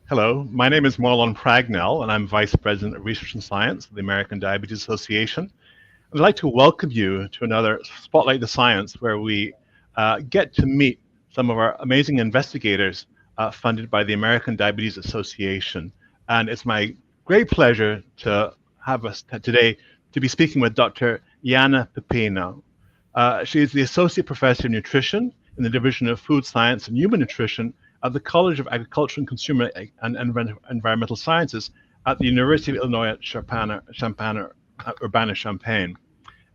Hello, my name is Marlon Pragnell, and I'm Vice President of Research and Science of the American Diabetes Association. I'd like to welcome you to another Spotlight the Science, where we get to meet some of our amazing investigators funded by the American Diabetes Association. And it's my great pleasure to have us today to be speaking with Dr. Yanina Pepino. She is the Associate Professor of Nutrition in the Division of Food Science and Human Nutrition at the College of Agriculture and Consumer and Environmental Sciences at the University of Illinois at Urbana-Champaign.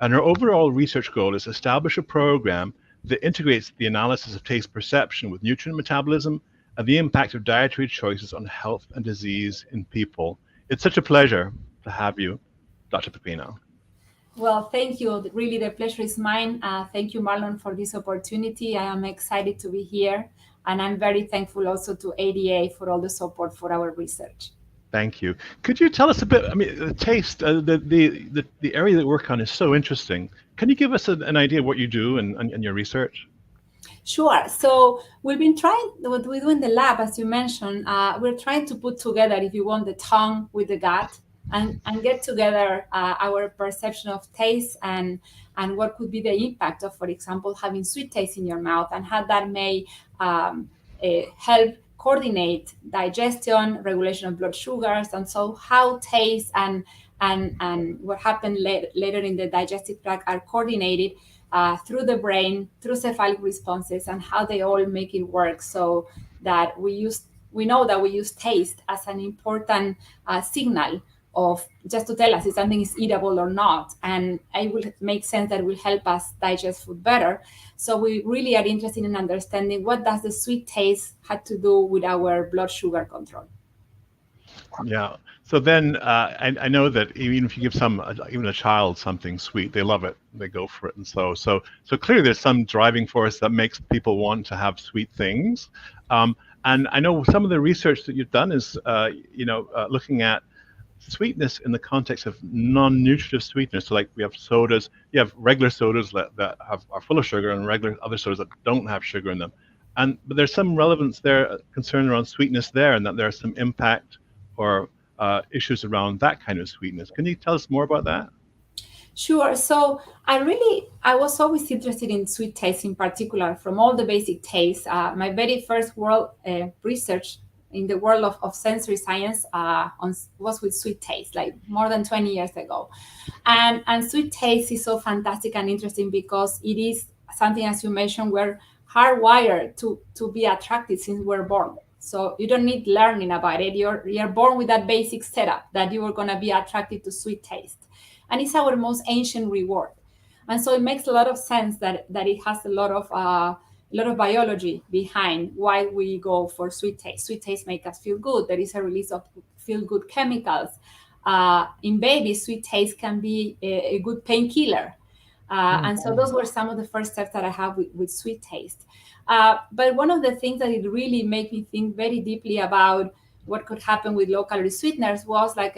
And her overall research goal is to establish a program that integrates the analysis of taste perception with nutrient metabolism and the impact of dietary choices on health and disease in people. It's such a pleasure to have you, Dr. Pepino. Well, thank you. Really, the pleasure is mine. Thank you, Marlon, for this opportunity. I am excited to be here, and I'm very thankful also to ADA for all the support for our research. Thank you. Could you tell us a bit? I mean, the taste, the area that we work on is so interesting. Can you give us an idea of what you do and your research? Sure. So we've been trying, what we do in the lab, as you mentioned, we're trying to put together, if you want, the tongue with the gut and get together our perception of taste and what could be the impact of, for example, having sweet taste in your mouth and how that may help coordinate digestion, regulation of blood sugars, and so how taste and what happened later in the digestive tract are coordinated through the brain, through cephalic responses, and how they all make it work, so that we know that we use taste as an important signal of just to tell us if something is eatable or not, and it will make sense that it will help us digest food better. So we really are interested in understanding what does the sweet taste have to do with our blood sugar control. Yeah. So then I know that even if you give even a child something sweet, they love it. They go for it. And so clearly there's some driving force that makes people want to have sweet things. And I know some of the research that you've done is, looking at sweetness in the context of non-nutritive sweetness. So like we have sodas, you have regular sodas that are full of sugar and regular other sodas that don't have sugar in them. But there's some relevance there, concern around sweetness there, and that there's some impact or issues around that kind of sweetness. Can you tell us more about that? Sure. So I was always interested in sweet taste in particular, from all the basic tastes. My very first world research in the world of sensory science was with sweet taste, like more than 20 years ago. And sweet taste is so fantastic and interesting because it is something, as you mentioned, we're hardwired to be attracted since we're born. So you don't need learning about it. You're born with that basic setup that you are going to be attracted to sweet taste. And it's our most ancient reward. And so it makes a lot of sense that it has a lot of biology behind why we go for sweet taste. Sweet taste makes us feel good. There is a release of feel-good chemicals. In babies, sweet taste can be a good painkiller. And so those were some of the first steps that I have with sweet taste. But one of the things that it really made me think very deeply about what could happen with low-calorie sweeteners was like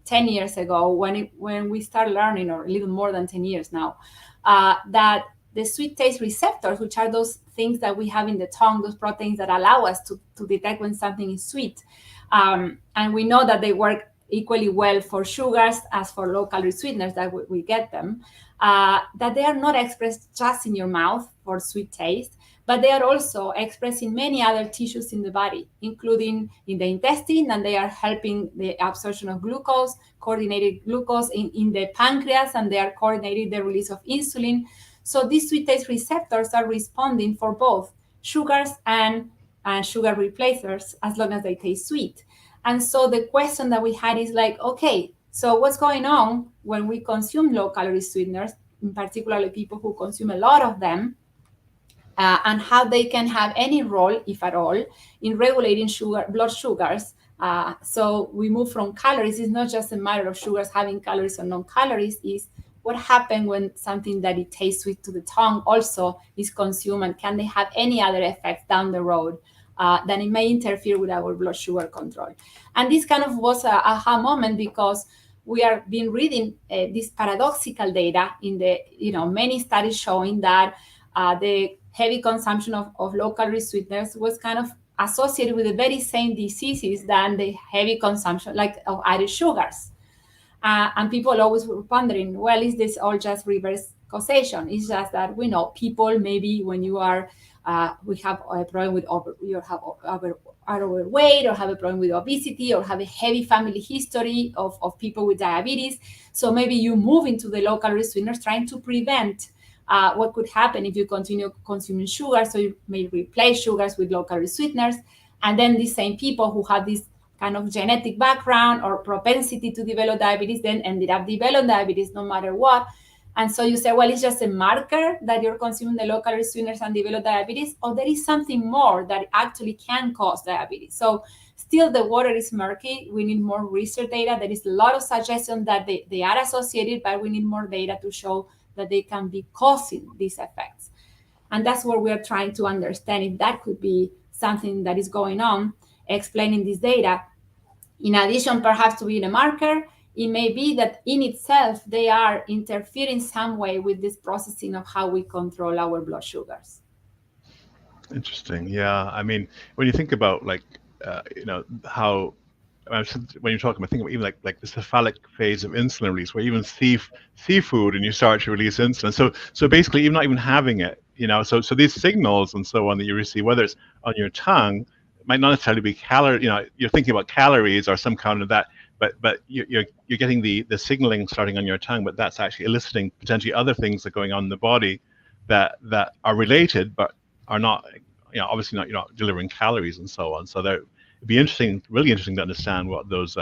10 years ago when we started learning, or a little more than 10 years now, that the sweet taste receptors, which are those things that we have in the tongue, those proteins that allow us to detect when something is sweet. And we know that they work equally well for sugars as for low-calorie sweeteners that we get them, that they are not expressed just in your mouth for sweet taste, but they are also expressed in many other tissues in the body, including in the intestine, and they are helping the absorption of glucose, coordinated glucose in the pancreas, and they are coordinating the release of insulin. So these sweet taste receptors are responding for both sugars and sugar replacers as long as they taste sweet. And so the question that we had is like, okay, so what's going on when we consume low-calorie sweeteners, in particular people who consume a lot of them, and how they can have any role, if at all, in regulating blood sugars. So we move from calories. It's not just a matter of sugars having calories or non-calories. Is what happens when something that it tastes sweet to the tongue also is consumed, and can they have any other effects down the road that it may interfere with our blood sugar control? And this kind of was a aha moment, because we are been reading this paradoxical data in the many studies showing that the heavy consumption of low-calorie sweeteners was kind of associated with the very same diseases than the heavy consumption like of added sugars. And people always were wondering, well, is this all just reverse causation? It's just that we know people maybe when you are, we have a problem with you have are overweight or have a problem with obesity or have a heavy family history of people with diabetes. So maybe you move into the low-calorie sweeteners trying to prevent what could happen if you continue consuming sugar. So you may replace sugars with low-calorie sweeteners. And then these same people who have this kind of genetic background or propensity to develop diabetes then ended up developing diabetes no matter what. And so you say, well, it's just a marker that you're consuming the low calorie sweeteners and develop diabetes, or there is something more that actually can cause diabetes. So still the water is murky. We need more research data. There is a lot of suggestion that they are associated, but we need more data to show that they can be causing these effects. And that's what we're trying to understand if that could be something that is going on, explaining this data. In addition, perhaps to being a marker, it may be that in itself they are interfering some way with this processing of how we control our blood sugars. Interesting. Yeah. I mean, when you think about like, how when you're talking about thinking about even like the cephalic phase of insulin release, where even seafood and you start to release insulin. So basically, even not even having it, so these signals and so on that you receive, whether it's on your tongue, it might not necessarily be calorie. You're thinking about calories or some kind of that, but you're getting the signaling starting on your tongue, but that's actually eliciting potentially other things that are going on in the body that are related, but are not, obviously not, you're not delivering calories and so on. So it'd be interesting, really interesting to understand what those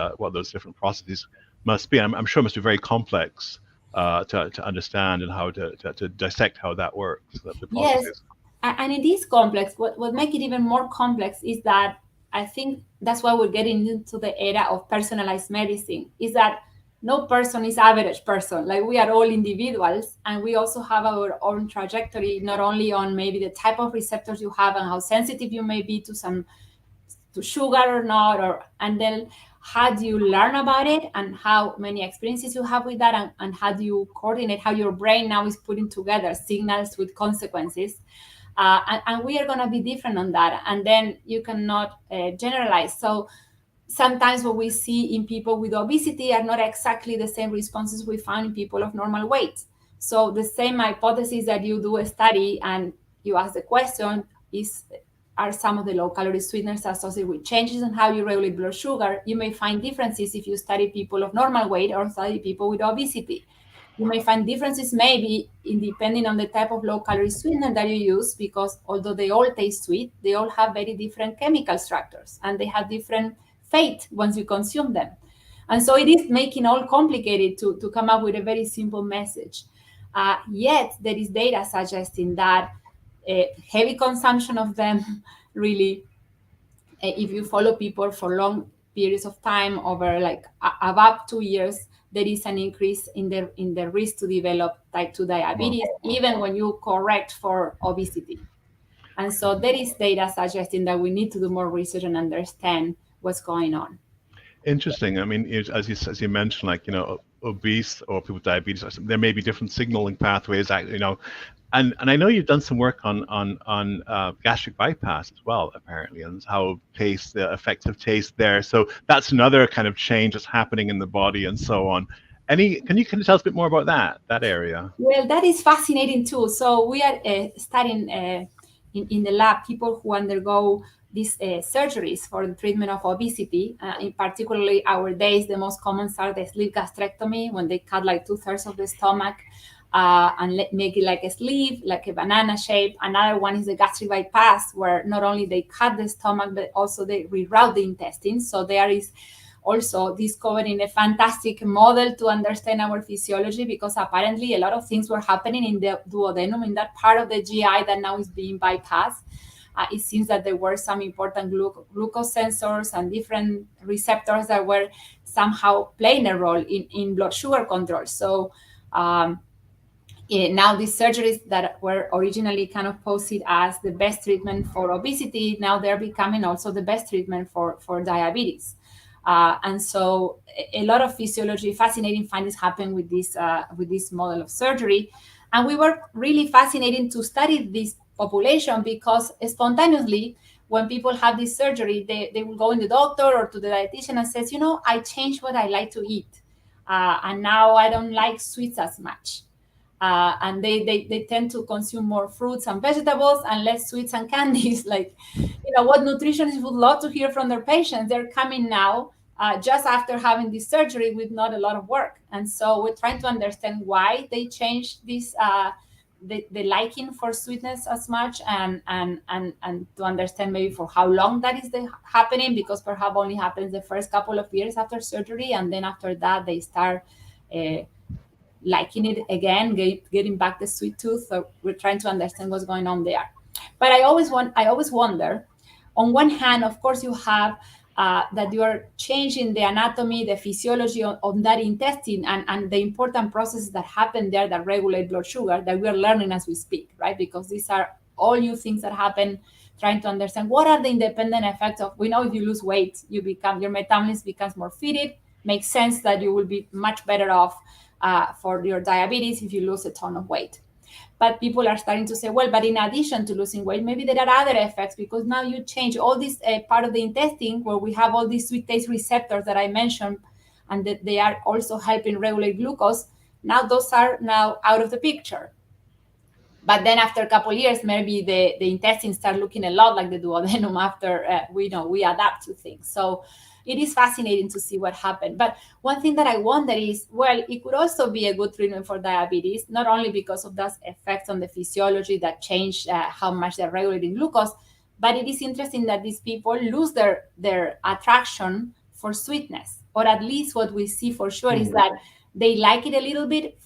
different processes must be. I'm sure it must be very complex to understand and how to dissect how that works, the Yes, processes. and it is complex. What make it even more complex is that I think that's why we're getting into the era of personalized medicine. Is that no person is average person. Like we are all individuals, and we also have our own trajectory, not only on maybe the type of receptors you have and how sensitive you may be to sugar or not, or and then how do you learn about it and how many experiences you have with that, and how do you coordinate how your brain now is putting together signals with consequences. And we are going to be different on that, and then you cannot generalize. So sometimes what we see in people with obesity are not exactly the same responses we found in people of normal weight. So the same hypothesis that you do a study and you ask the question is, are some of the low calorie sweeteners associated with changes in how you regulate blood sugar? You may find differences if you study people of normal weight or study people with obesity. You may find differences maybe in depending on the type of low calorie sweetener that you use, because although they all taste sweet, they all have very different chemical structures and they have different fate once you consume them. And so it is making all complicated to come up with a very simple message. Yet there is data suggesting that heavy consumption of them really, if you follow people for long periods of time over like about 2 years, there is an increase in the risk to develop type 2 Wow. diabetes, even when you correct for obesity. And so there is data suggesting that we need to do more research and understand what's going on. Interesting. I mean, as you mentioned, like obese or people with diabetes, there may be different signaling pathways. And I know you've done some work on gastric bypass as well, apparently, and how the effects of taste there. So that's another kind of change that's happening in the body and so on. Can you tell us a bit more about that area? Well, that is fascinating too. So we are studying in the lab people who undergo these surgeries for the treatment of obesity. In particularly our days, the most common are the sleeve gastrectomy, when they cut like 2/3 of the stomach and make it like a sleeve, like a banana shape. Another one is the gastric bypass, where not only they cut the stomach, but also they reroute the intestines. So there is also discovering a fantastic model to understand our physiology, because apparently a lot of things were happening in the duodenum, in that part of the GI that now is being bypassed. It seems that there were some important glucose sensors and different receptors that were somehow playing a role in blood sugar control. So now these surgeries that were originally kind of posted as the best treatment for obesity, now they're becoming also the best treatment for diabetes. And so a lot of physiology, fascinating findings happen with this model of surgery. And we were really fascinated to study this population because spontaneously when people have this surgery, they will go in the doctor or to the dietitian and says, I changed what I like to eat. And now I don't like sweets as much. And they tend to consume more fruits and vegetables and less sweets and candies. Like, what nutritionists would love to hear from their patients. They're coming now just after having this surgery with not a lot of work. And so we're trying to understand why they changed this, the liking for sweetness as much, and to understand maybe for how long that is happening, because perhaps only happens the first couple of years after surgery, and then after that they start uh, liking it again, getting back the sweet tooth. So we're trying to understand what's going on there. But I always wonder. On one hand, of course, you have that you are changing the anatomy, the physiology on that intestine, and the important processes that happen there that regulate blood sugar that we are learning as we speak, right? Because these are all new things that happen. Trying to understand what are the independent effects of. We know if you lose weight, your metabolism becomes more fitted. Makes sense that you will be much better off for your diabetes if you lose a ton of weight. But people are starting to say, well, but in addition to losing weight, maybe there are other effects, because now you change all this part of the intestine where we have all these sweet taste receptors that I mentioned, and that they are also helping regulate glucose. Now those are now out of the picture. But then after a couple of years, maybe the intestines start looking a lot like the duodenum after we adapt to things. So it is fascinating to see what happened. But one thing that I wonder is, well, it could also be a good treatment for diabetes, not only because of those effects on the physiology that change how much they're regulating glucose, but it is interesting that these people lose their attraction for sweetness, or at least what we see for sure is that they like it a little bit.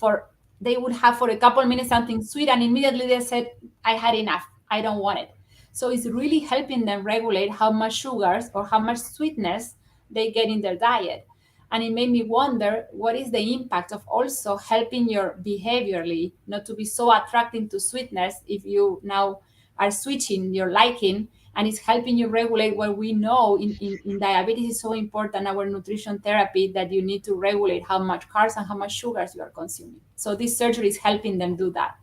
They would have for a couple of minutes something sweet, and immediately they said, I had enough, I don't want it. So it's really helping them regulate how much sugars or how much sweetness they get in their diet. And it made me wonder, what is the impact of also helping your behaviorally not to be so attracting to sweetness if you now are switching your liking, and it's helping you regulate what we know in diabetes is so important, our nutrition therapy, that you need to regulate how much carbs and how much sugars you are consuming. So this surgery is helping them do that.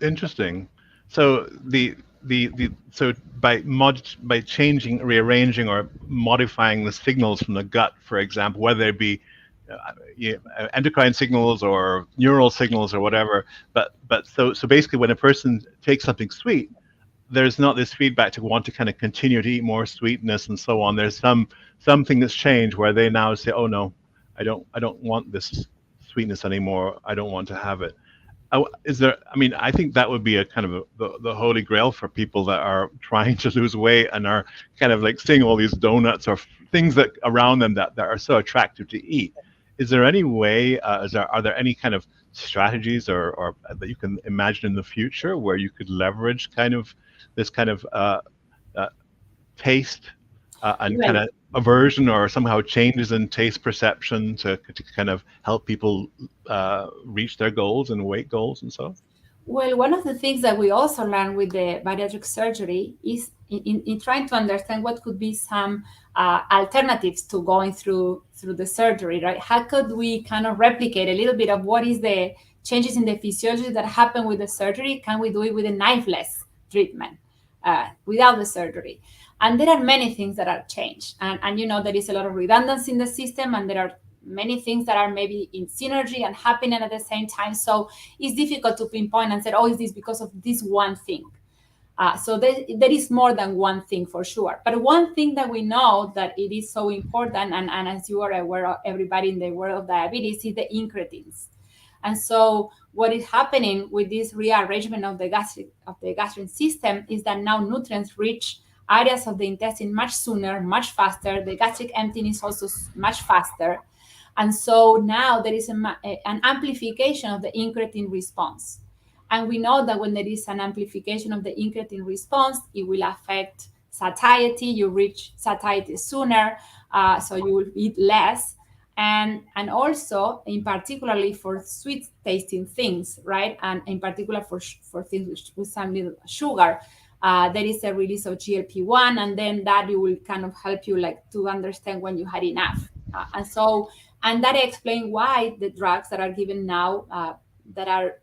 Interesting. So so by changing, rearranging, or modifying the signals from the gut, for example, whether it be endocrine signals or neural signals or whatever, but so basically, when a person takes something sweet, there's not this feedback to want to kind of continue to eat more sweetness and so on. There's something that's changed where they now say, oh no, I don't want this sweetness anymore. I don't want to have it. Is there? I mean, I think that would be a kind of the holy grail for people that are trying to lose weight and are kind of like seeing all these donuts or things that around them that are so attractive to eat. Is there any way? Are there any kind of strategies or that you can imagine in the future where you could leverage kind of this kind of uh, taste and kind Well, of aversion or somehow changes in taste perception to kind of help people reach their goals and weight goals and so? Well, one of the things that we also learned with the bariatric surgery is in trying to understand what could be some alternatives to going through the surgery, right? How could we kind of replicate a little bit of what is the changes in the physiology that happen with the surgery? Can we do it with a knifeless treatment without the surgery? And there are many things that are changed, and there is a lot of redundancy in the system, and there are many things that are maybe in synergy and happening at the same time. So it's difficult to pinpoint and say, oh, is this because of this one thing? So there is more than one thing for sure. But one thing that we know that it is so important, and as you are aware of, everybody in the world of diabetes, is the incretins. And so what is happening with this rearrangement of the gastric system is that now nutrients reach areas of the intestine much sooner, much faster. The gastric emptying is also much faster. And so now there is an amplification of the incretin response. And we know that when there is an amplification of the incretin response, it will affect satiety. You reach satiety sooner, so you will eat less. And also, in particularly for sweet tasting things, right? And in particular for things with some little sugar, there is a release of GLP-1, and then that it will kind of help you like to understand when you had enough. And that explains why the drugs that are given now that are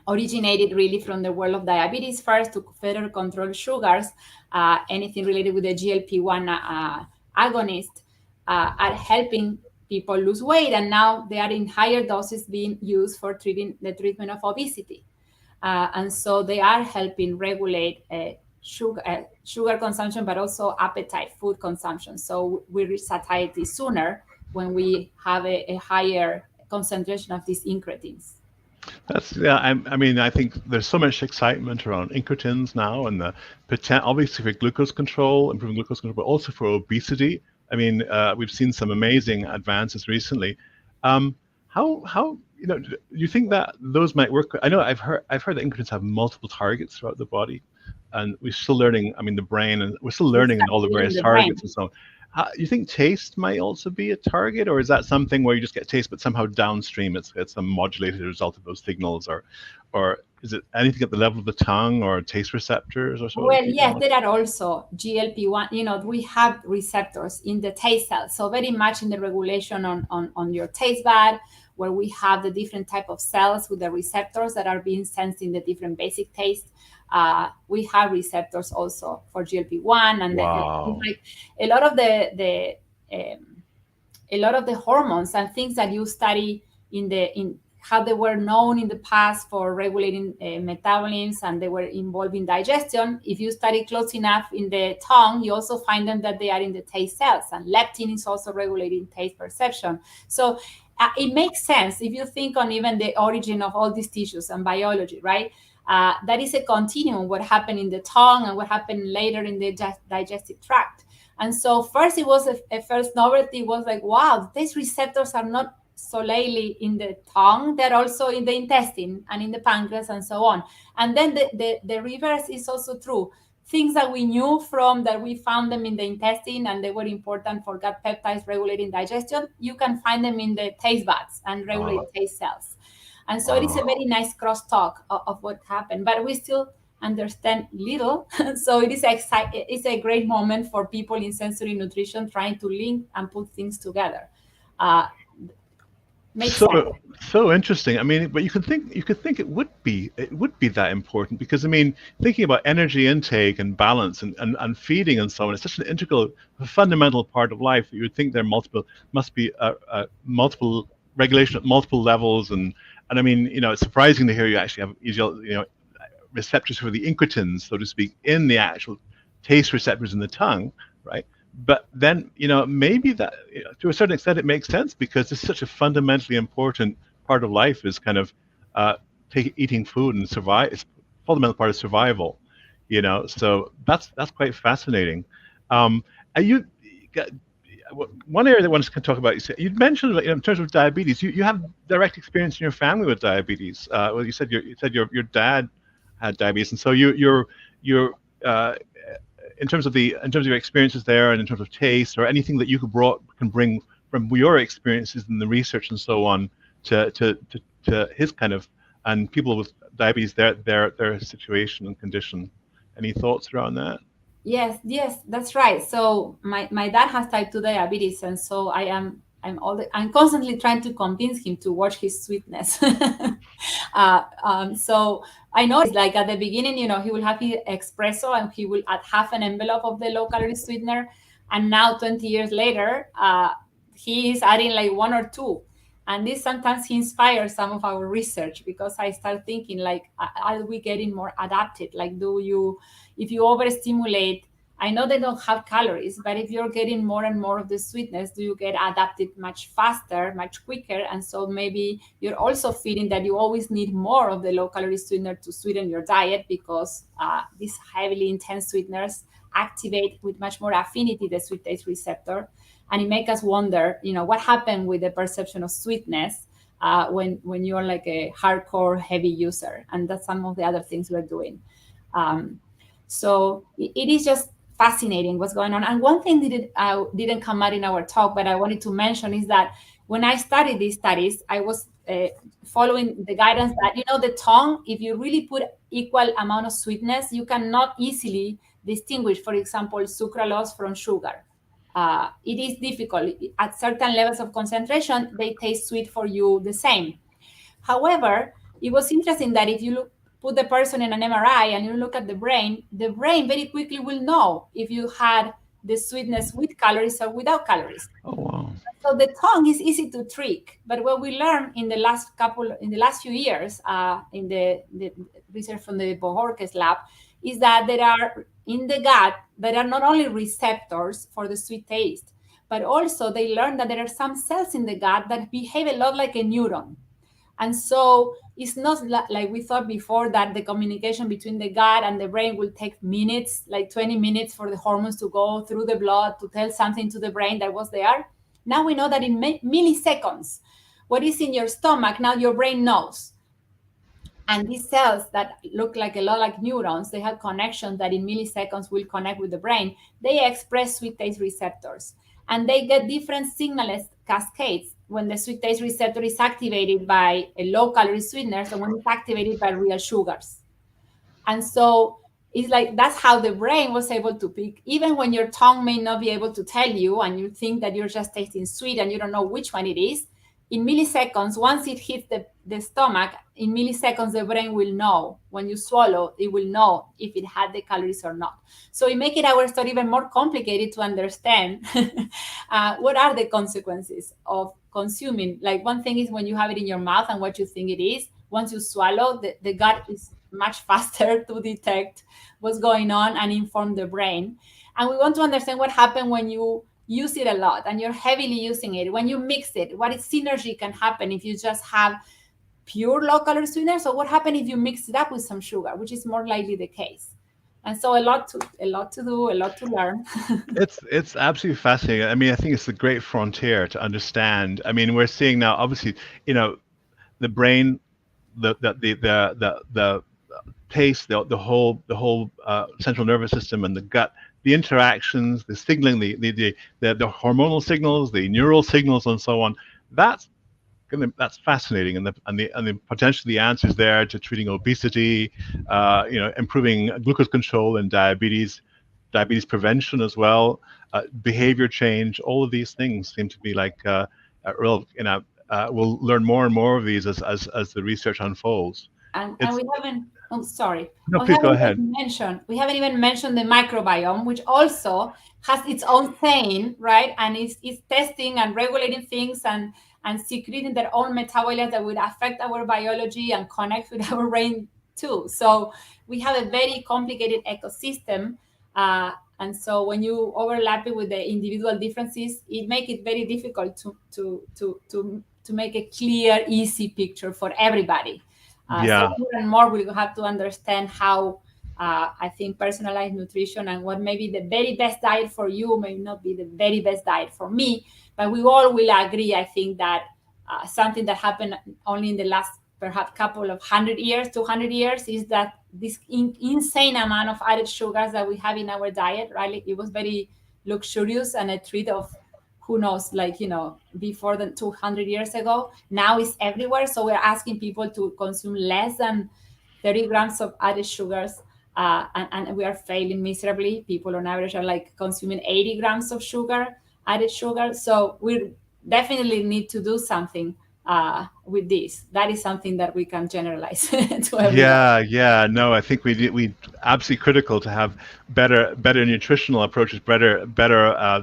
originated really from the world of diabetes first to further control sugars. Anything related with the GLP-1 agonist are helping people lose weight, and now they are in higher doses being used for treating the treatment of obesity. And so they are helping regulate sugar consumption, but also appetite, food consumption. So we reach satiety sooner when we have a higher concentration of these incretins. That's yeah. I mean, I think there's so much excitement around incretins now, and the obviously for glucose control, improving glucose control, but also for obesity. I mean, we've seen some amazing advances recently. How do you think that those might work? I know I've heard that incretins have multiple targets throughout the body, and we're still learning. I mean, the brain, and we're still learning in all the Exactly, in various the brain. targets and so on. You think taste might also be a target, or is that something where you just get taste, but somehow downstream it's a modulated result of those signals, or is it anything at the level of the tongue or taste receptors or so? Well, yes, there are also GLP-1. We have receptors in the taste cells, so very much in the regulation on your taste bud, where we have the different type of cells with the receptors that are being sensed in the different basic taste. We have receptors also for GLP-1, and Wow. like a lot of um, a lot of the hormones and things that you study in how they were known in the past for regulating metabolism, and they were involved in digestion. If you study close enough in the tongue, you also find them that they are in the taste cells, and leptin is also regulating taste perception. So it makes sense if you think on even the origin of all these tissues and biology, right? That is a continuum, what happened in the tongue and what happened later in the digestive tract. And so first it was a first novelty was like, wow, these receptors are not solely in the tongue, they're also in the intestine and in the pancreas and so on. And then the reverse is also true. Things that we knew from that we found them in the intestine and they were important for gut peptides regulating digestion, you can find them in the taste buds and regulate Wow. taste cells. And so it is a Wow. very nice crosstalk of what happened, but we still understand little. So it's a great moment for people in sensory nutrition trying to link and put things together. Uh, Makes So sense. so interesting. I mean, but you could think it would be that important because I mean, thinking about energy intake and balance and feeding and so on, it's such an integral, fundamental part of life. You would think there are must be a multiple regulation at multiple levels and I mean, it's surprising to hear you actually have receptors for the incretins, so to speak, in the actual taste receptors in the tongue, right? But then, maybe that, to a certain extent, it makes sense because it's such a fundamentally important part of life is kind of eating food and survive. It's a fundamental part of survival, So that's quite fascinating. Are you one area that I wanted to talk about? You'd mentioned in terms of diabetes, you have direct experience in your family with diabetes. Well, you said your dad had diabetes, and so you're in terms of your experiences there, and in terms of taste or anything that you can bring from your experiences in the research and so on to his kind of and people with diabetes their situation and condition. Any thoughts around that? Yes, yes, that's right. So my dad has type 2 diabetes, and so I'm constantly trying to convince him to watch his sweetness. So I know it's like at the beginning, he will have his espresso and he will add half an envelope of the low calorie sweetener, and now 20 years later, he is adding like one or two. And this sometimes he inspires some of our research because I start thinking like, are we getting more adapted? Like, if you overstimulate, I know they don't have calories, but if you're getting more and more of the sweetness, do you get adapted much faster, much quicker? And so maybe you're also feeling that you always need more of the low calorie sweetener to sweeten your diet because these heavily intense sweeteners activate with much more affinity the sweet taste receptor. And it makes us wonder, what happened with the perception of sweetness when you're like a hardcore heavy user. And that's some of the other things we're doing. Um, so it is just fascinating what's going on. And one thing didn't come out in our talk, but I wanted to mention is that when I studied these studies, I was following the guidance that the tongue, if you really put equal amount of sweetness, you cannot easily distinguish, for example, sucralose from sugar. It is difficult at certain levels of concentration. They taste sweet for you the same. However, it was interesting that if you put the person in an MRI and you look at the brain very quickly will know if you had the sweetness with calories or without calories. Oh, wow. So the tongue is easy to trick, but what we learned in the last few years, in the research from the Bohorquez lab, is that there are in the gut there are not only receptors for the sweet taste, but also they learned that there are some cells in the gut that behave a lot like a neuron. And so it's not like we thought before that the communication between the gut and the brain will take minutes, like 20 minutes for the hormones to go through the blood to tell something to the brain that was there. Now we know that in milliseconds, what is in your stomach, now your brain knows. And these cells that look like a lot like neurons, they have connections that in milliseconds will connect with the brain. They express sweet taste receptors. And they get different signal cascades when the sweet taste receptor is activated by a low-calorie sweeteners and when it's activated by real sugars. And so it's like that's how the brain was able to pick, even when your tongue may not be able to tell you and you think that you're just tasting sweet and you don't know which one it is. In milliseconds, once it hits the stomach, in milliseconds, the brain will know. When you swallow, it will know if it had the calories or not. So it makes our story even more complicated to understand what are the consequences of consuming. Like one thing is when you have it in your mouth and what you think it is. Once you swallow, the gut is much faster to detect what's going on and inform the brain. And we want to understand what happens when you use it a lot and you're heavily using it. When you mix it, what is synergy can happen if you just have pure low-calorie sweeteners, or what happens if you mix it up with some sugar, which is more likely the case. And so a lot to do, a lot to learn. It's absolutely fascinating. I mean, I think it's a great frontier to understand. I mean, we're seeing now, obviously, the brain, the taste, the whole central nervous system and the gut, the interactions, the signaling, the hormonal signals, the neural signals, and so on. That's fascinating, and the potentially the answers there to treating obesity, improving glucose control and diabetes prevention as well, behavior change. All of these things seem to be like real. We'll learn more and more of these as the research unfolds. And we haven't. Oh, sorry. No, please go ahead. We haven't even mentioned the microbiome, which also has its own thing, right? And it's testing and regulating things and secreting their own metabolites that would affect our biology and connect with our brain too. So we have a very complicated ecosystem. And so when you overlap it with the individual differences, it makes it very difficult to make a clear, easy picture for everybody. Yeah. So more and more we'll have to understand how I think personalized nutrition and what maybe the very best diet for you may not be the very best diet for me, but we all will agree, I think, that something that happened only in the last perhaps couple of 100 years, 200 years, is that this insane amount of added sugars that we have in our diet, right? It was very luxurious and a treat of who knows, before the 200 years ago. Now it's everywhere. So we're asking people to consume less than 30 grams of added sugars. And we are failing miserably. People on average are like consuming 80 grams of added sugar. So we definitely need to do something with this. That is something that we can generalize to everyone. Yeah. No, I think we absolutely critical to have better nutritional approaches, better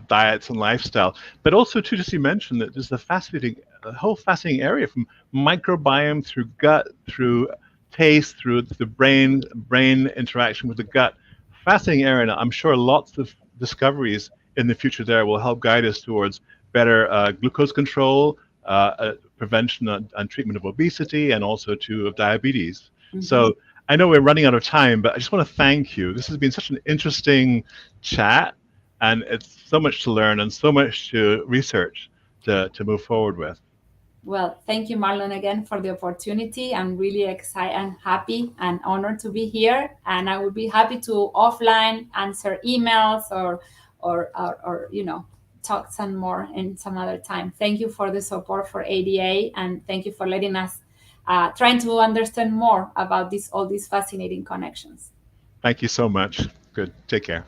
diets and lifestyle. But also too, just you mentioned that there's a whole fascinating area from microbiome through gut, through taste, through the brain interaction with the gut. Fascinating area, and I'm sure lots of discoveries in the future there will help guide us towards better glucose control, prevention and treatment of obesity, and also of diabetes. Mm-hmm. So I know we're running out of time, but I just want to thank you. This has been such an interesting chat, and it's so much to learn and so much to research to move forward with. Well, thank you, Marlon, again for the opportunity. I'm really excited and happy and honored to be here. And I would be happy to offline answer emails or talk some more in some other time. Thank you for the support for ADA, and thank you for letting us trying to understand more about all these fascinating connections. Thank you so much. Good. Take care.